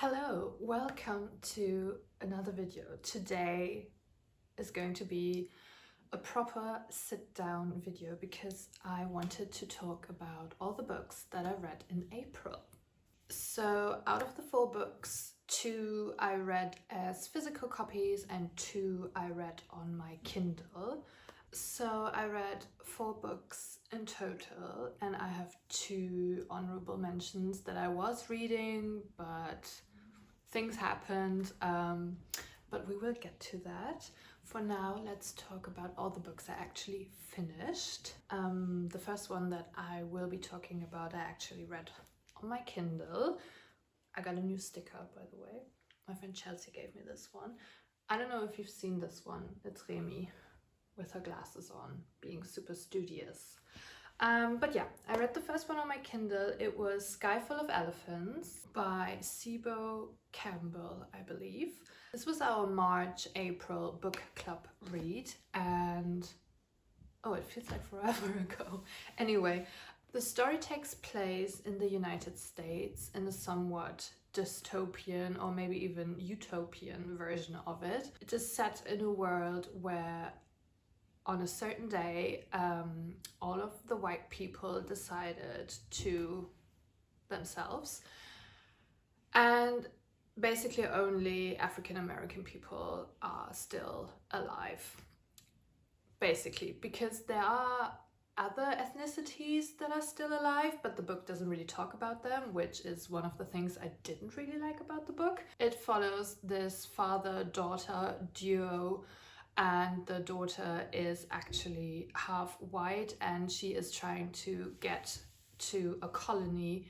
Hello, welcome to another video. Today is going to be a proper sit-down video because I wanted to talk about all the books that I read in April. So out of the 4 books, 2 I read as physical copies and 2 I read on my Kindle. So I read 4 books in total, and I have 2 honorable mentions that I was reading, but things happened, but we will get to that. For now, let's talk about all the books I actually finished. The first one that I will be talking about, I actually read on my Kindle. I got a new sticker, by the way. My friend Chelsea gave me this one. I don't know if you've seen this one. It's Remy with her glasses on, being super studious. But yeah, I read the first one on my Kindle. It was Sky Full of Elephants by Sibo Campbell, I believe. This was our March-April book club read, and oh, it feels like forever ago. Anyway, the story takes place in the United States in a somewhat dystopian or maybe even utopian version of it. It is set in a world where on a certain day, all of the white people decided to themselves, and basically only African American people are still alive, basically, because there are other ethnicities that are still alive, but the book doesn't really talk about them, which is one of the things I didn't really like about the book. It follows this father-daughter duo, and the daughter is actually half white, and she is trying to get to a colony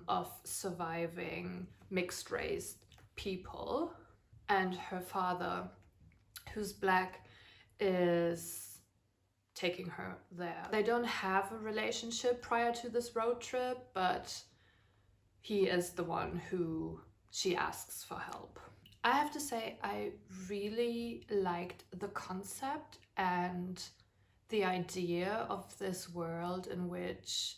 of surviving mixed race people, and her father, who's black, is taking her there. They don't have a relationship prior to this road trip, but he is the one who she asks for help. I have to say, I really liked the concept and the idea of this world in which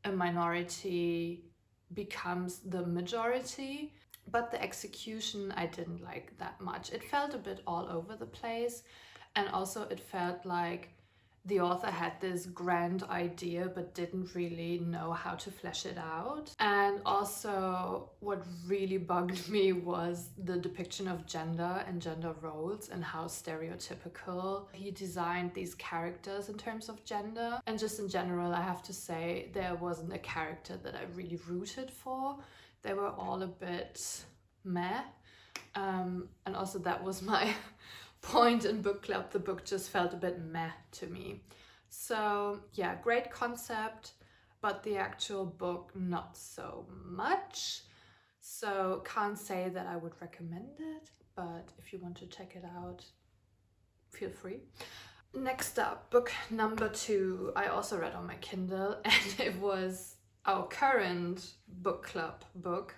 a minority becomes the majority, but the execution I didn't like that much. It felt a bit all over the place, and also it felt like the author had this grand idea but didn't really know how to flesh it out. And also what really bugged me was the depiction of gender and gender roles and how stereotypical he designed these characters in terms of gender. And just in general, I have to say, there wasn't a character that I really rooted for. They were all a bit meh. And also that was my point in book club. The book just felt a bit meh to me. So yeah, great concept, but the actual book not so much. So can't say that I would recommend it, but if you want to check it out, feel free. Next up, book number 2, I also read on my Kindle, and it was our current book club book.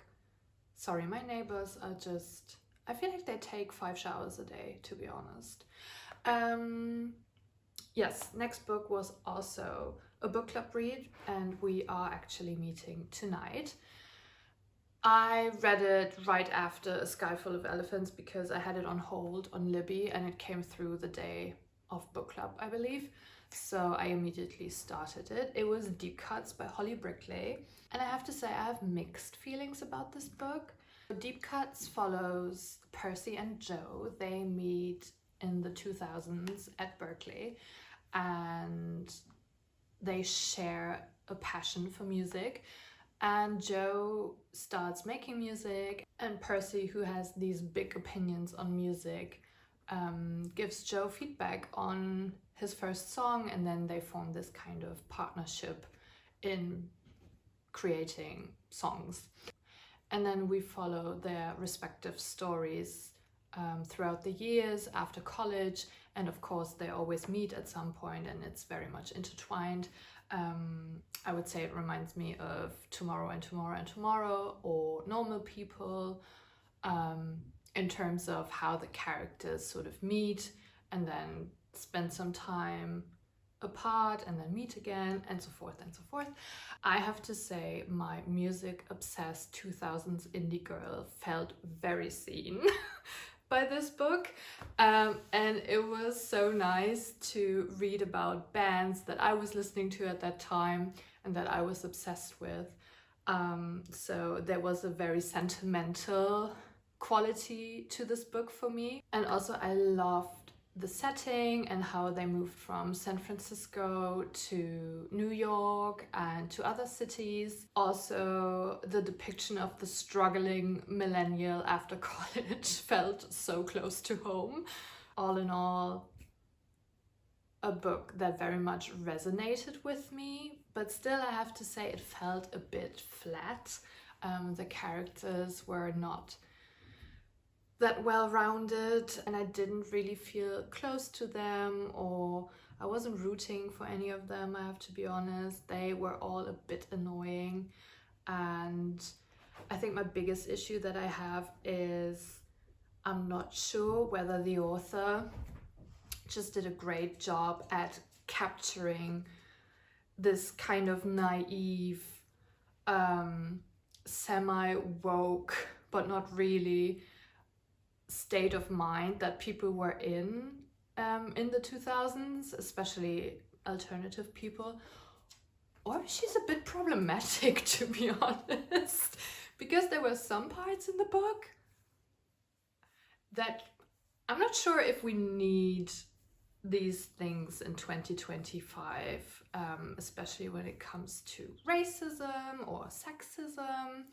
Sorry, my neighbors are just, I feel like they take 5 showers a day, to be honest. Yes, next book was also a book club read, and we are actually meeting tonight. I read it right after A Sky Full of Elephants because I had it on hold on Libby, and it came through the day of book club, I believe. So I immediately started it. It was Deep Cuts by Holly Brickley, and I have to say I have mixed feelings about this book. Deep Cuts follows Percy and Joe. They meet in the 2000s at Berkeley, and they share a passion for music. And Joe starts making music, and Percy, who has these big opinions on music, gives Joe feedback on his first song, and then they form this kind of partnership in creating songs. And then we follow their respective stories throughout the years after college, and of course they always meet at some point, and it's very much intertwined. I would say it reminds me of Tomorrow and Tomorrow and Tomorrow, or Normal People, in terms of how the characters sort of meet and then spend some time apart and then meet again, and so forth and so forth. I have to say my music obsessed 2000s indie girl felt very seen by this book, and it was so nice to read about bands that I was listening to at that time and that I was obsessed with. So there was a very sentimental quality to this book for me, and also I loved the setting and how they moved from San Francisco to New York and to other cities. Also, the depiction of the struggling millennial after college felt so close to home. All in all, a book that very much resonated with me, but still I have to say it felt a bit flat. The characters were not that well-rounded, and I didn't really feel close to them, or I wasn't rooting for any of them, I have to be honest. They were all a bit annoying, and I think my biggest issue that I have is I'm not sure whether the author just did a great job at capturing this kind of naive, semi-woke, but not really, state of mind that people were in the 2000s, especially alternative people. Or she's a bit problematic, to be honest, because there were some parts in the book that I'm not sure if we need these things in 2025, especially when it comes to racism or sexism.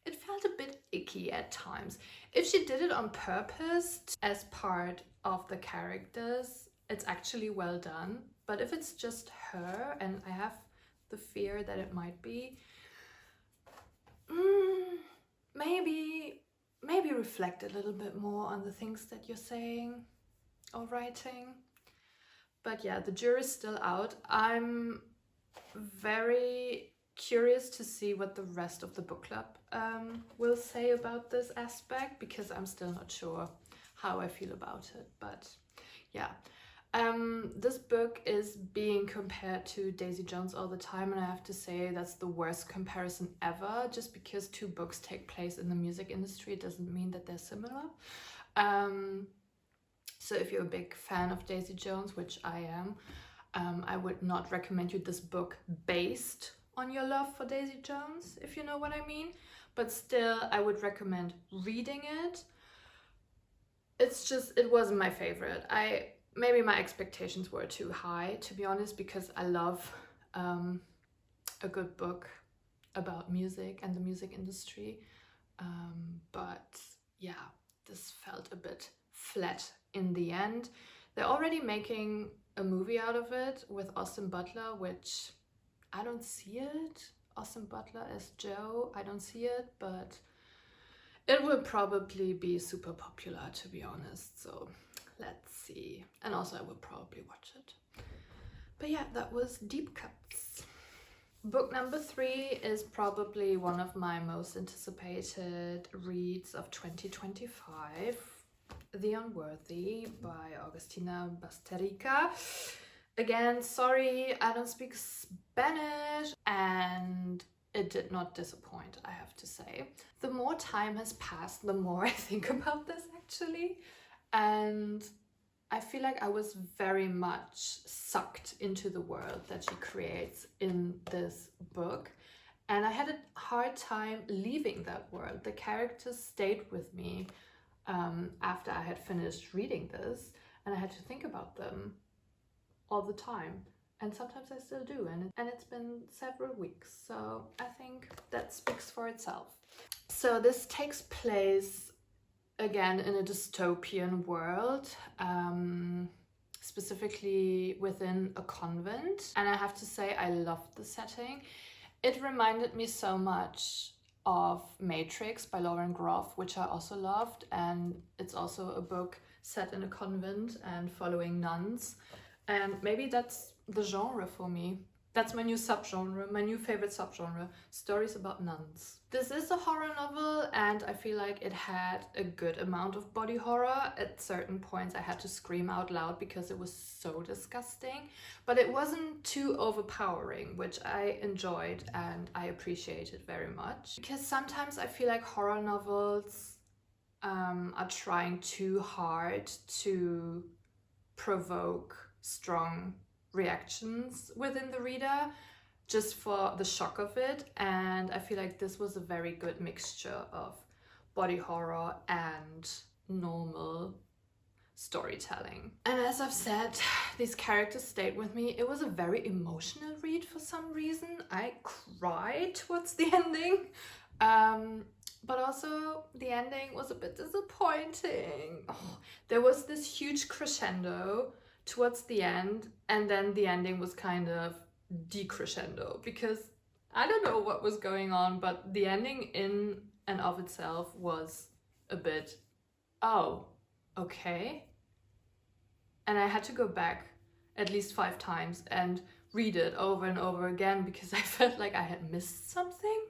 It felt a bit icky at times. If she did it on purpose as part of the characters, it's actually well done. But if it's just her, and I have the fear that it might be, maybe reflect a little bit more on the things that you're saying or writing. But yeah, the jury's still out. I'm very curious to see what the rest of the book club will say about this aspect, because I'm still not sure how I feel about it. But yeah, this book is being compared to Daisy Jones all the time, and I have to say that's the worst comparison ever. Just because two books take place in the music industry, it doesn't mean that they're similar. So if you're a big fan of Daisy Jones, which I am, I would not recommend you this book based on your love for Daisy Jones, if you know what I mean. But still, I would recommend reading it. It's just, it wasn't my favorite. Maybe my expectations were too high, to be honest, because I love a good book about music and the music industry. But yeah, this felt a bit flat in the end. They're already making a movie out of it with Austin Butler, which I don't see it. Austin Butler as Joe, I don't see it, but it will probably be super popular, to be honest. So let's see. And also I will probably watch it. But yeah, that was Deep Cuts. Book number 3 is probably one of my most anticipated reads of 2025. The Unworthy by Agustina Basterica. Again, sorry, I don't speak Spanish, and it did not disappoint, I have to say. The more time has passed, the more I think about this, actually. And I feel like I was very much sucked into the world that she creates in this book. And I had a hard time leaving that world. The characters stayed with me after I had finished reading this, and I had to think about them all the time, and sometimes I still do, and it's been several weeks, so I think that speaks for itself. So this takes place again in a dystopian world, specifically within a convent, and I have to say I loved the setting. It reminded me so much of Matrix by Lauren Groff, which I also loved, and it's also a book set in a convent and following nuns. And maybe that's the genre for me. That's my new subgenre, my new favorite subgenre, stories about nuns. This is a horror novel, and I feel like it had a good amount of body horror. At certain points I had to scream out loud because it was so disgusting, but it wasn't too overpowering, which I enjoyed and I appreciated very much. Because sometimes I feel like horror novels are trying too hard to provoke strong reactions within the reader, just for the shock of it, and I feel like this was a very good mixture of body horror and normal storytelling. And as I've said, these characters stayed with me. It was a very emotional read for some reason. I cried towards the ending, but also the ending was a bit disappointing. Oh, there was this huge crescendo towards the end, and then the ending was kind of decrescendo, because I don't know what was going on, but the ending in and of itself was a bit, oh, okay. And I had to go back at least 5 times and read it over and over again because I felt like I had missed something.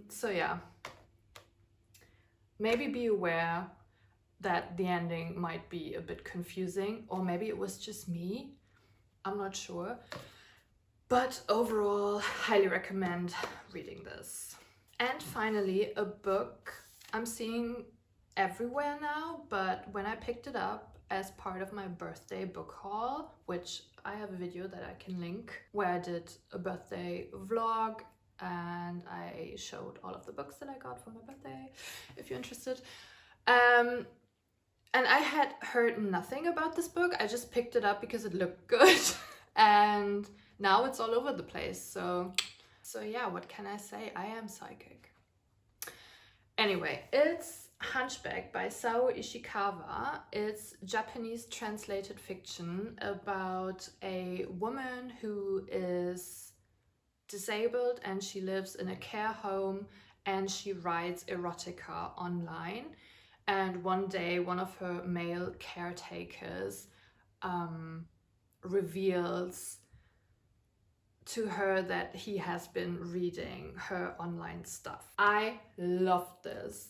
So yeah, maybe be aware that the ending might be a bit confusing, or maybe it was just me, I'm not sure. But overall, highly recommend reading this. And finally, a book I'm seeing everywhere now, but when I picked it up as part of my birthday book haul, which I have a video that I can link, where I did a birthday vlog and I showed all of the books that I got for my birthday, if you're interested. And I had heard nothing about this book. I just picked it up because it looked good. And now it's all over the place. So yeah, what can I say? I am psychic. Anyway, it's Hunchback by Sao Ishikawa. It's Japanese translated fiction about a woman who is disabled and she lives in a care home and she writes erotica online. And one day, one of her male caretakers reveals to her that he has been reading her online stuff. I loved this.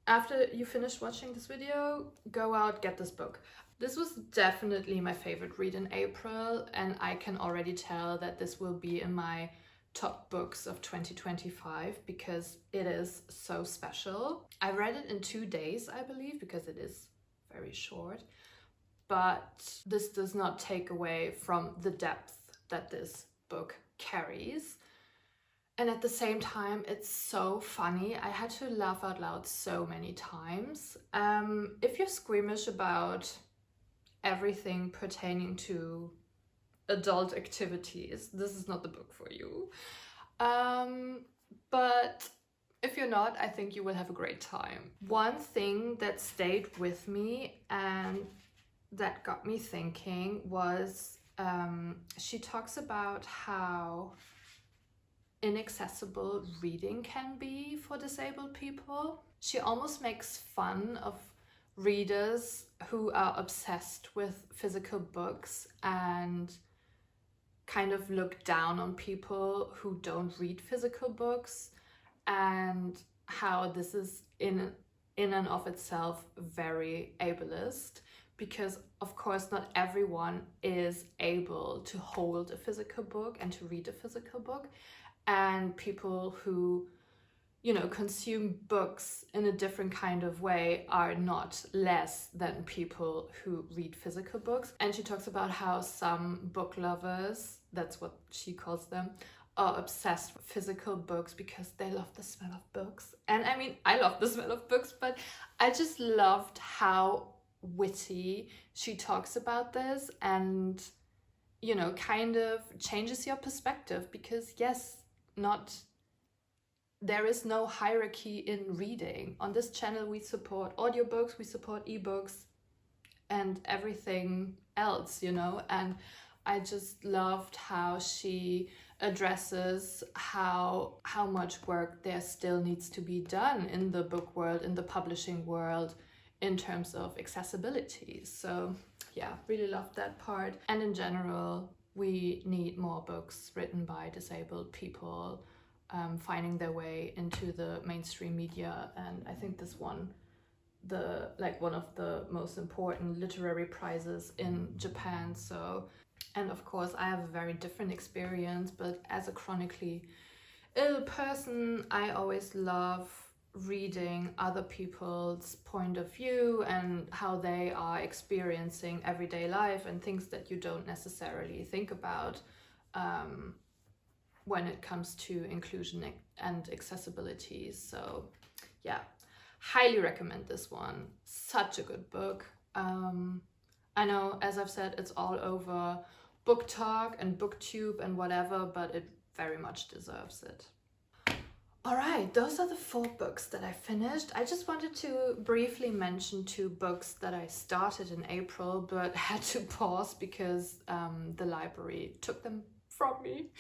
After you finish watching this video, go out, get this book. This was definitely my favorite read in April, and I can already tell that this will be in my top books of 2025 because it is so special. I read it in 2 days, I believe, because it is very short, but this does not take away from the depth that this book carries. And at the same time, it's so funny. I had to laugh out loud so many times. If you're squeamish about everything pertaining to adult activities, this is not the book for you. But if you're not, I think you will have a great time. One thing that stayed with me and that got me thinking was she talks about how inaccessible reading can be for disabled people. She almost makes fun of readers who are obsessed with physical books and kind of look down on people who don't read physical books, and how this is in and of itself very ableist, because of course not everyone is able to hold a physical book and to read a physical book, and people who, you know, consume books in a different kind of way are not less than people who read physical books. And she talks about how some book lovers, that's what she calls them, are obsessed with physical books because they love the smell of books. And I mean, I love the smell of books, but I just loved how witty she talks about this, and, you know, kind of changes your perspective, because yes, there is no hierarchy in reading. On this channel we support audiobooks, we support ebooks and everything else, you know, and I just loved how she addresses how much work there still needs to be done in the book world, in the publishing world, in terms of accessibility. So yeah, really loved that part. And in general, we need more books written by disabled people. finding their way into the mainstream media. And I think this won one of the most important literary prizes in Japan. So, and of course I have a very different experience, but as a chronically ill person, I always love reading other people's point of view and how they are experiencing everyday life and things that you don't necessarily think about when it comes to inclusion and accessibility. So yeah, highly recommend this one. Such a good book. I know, as I've said, it's all over Book Talk and BookTube and whatever, but it very much deserves it. Alright, those are the 4 books that I finished. I just wanted to briefly mention 2 books that I started in April but had to pause because the library took them from me.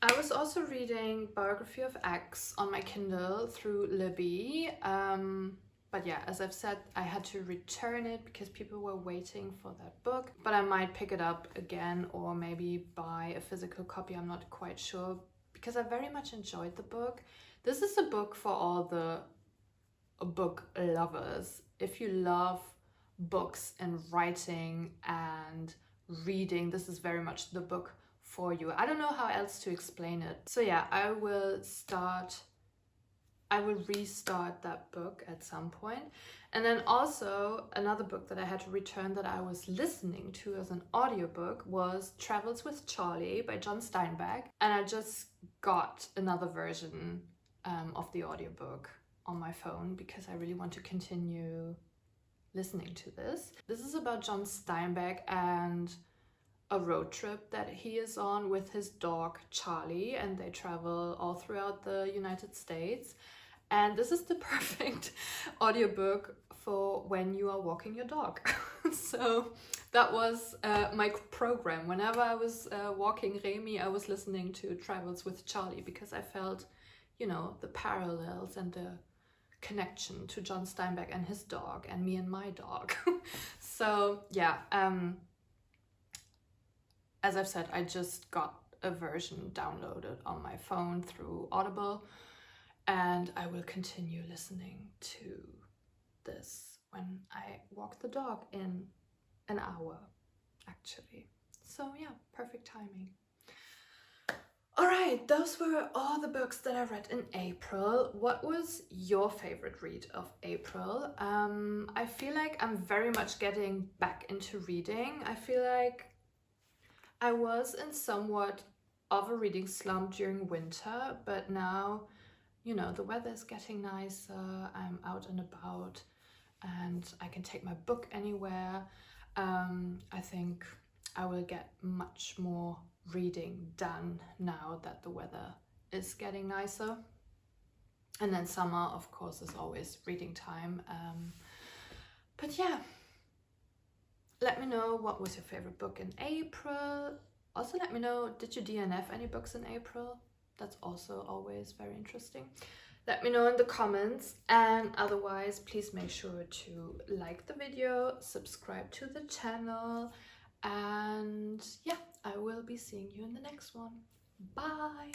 I was also reading Biography of X on my Kindle through Libby. But yeah, as I've said, I had to return it because people were waiting for that book. But I might pick it up again or maybe buy a physical copy, I'm not quite sure, because I very much enjoyed the book. This is a book for all the book lovers. If you love books and writing and reading, this is very much the book for you. I don't know how else to explain it. So yeah, I will restart that book at some point. And then also another book that I had to return that I was listening to as an audiobook was Travels with Charlie by John Steinbeck. And I just got another version of the audiobook on my phone because I really want to continue listening to this. This is about John Steinbeck and a road trip that he is on with his dog Charlie, and they travel all throughout the United States. And this is the perfect audiobook for when you are walking your dog. So that was my program. Whenever I was walking Remy, I was listening to Travels with Charlie because I felt, you know, the parallels and the connection to John Steinbeck and his dog and me and my dog. So yeah, as I've said, I just got a version downloaded on my phone through Audible, and I will continue listening to this when I walk the dog in an hour, actually. So yeah, perfect timing. Alright, those were all the books that I read in April. What was your favorite read of April? I feel like I'm very much getting back into reading. I feel like I was in somewhat of a reading slump during winter, but now, you know, the weather is getting nicer, I'm out and about, and I can take my book anywhere. I think I will get much more reading done now that the weather is getting nicer. And then summer, of course, is always reading time. But yeah, let me know what was your favorite book in April. Also let me know, did you DNF any books in April? That's also always very interesting. Let me know in the comments, and otherwise please make sure to like the video, subscribe to the channel, and yeah, I will be seeing you in the next one. Bye!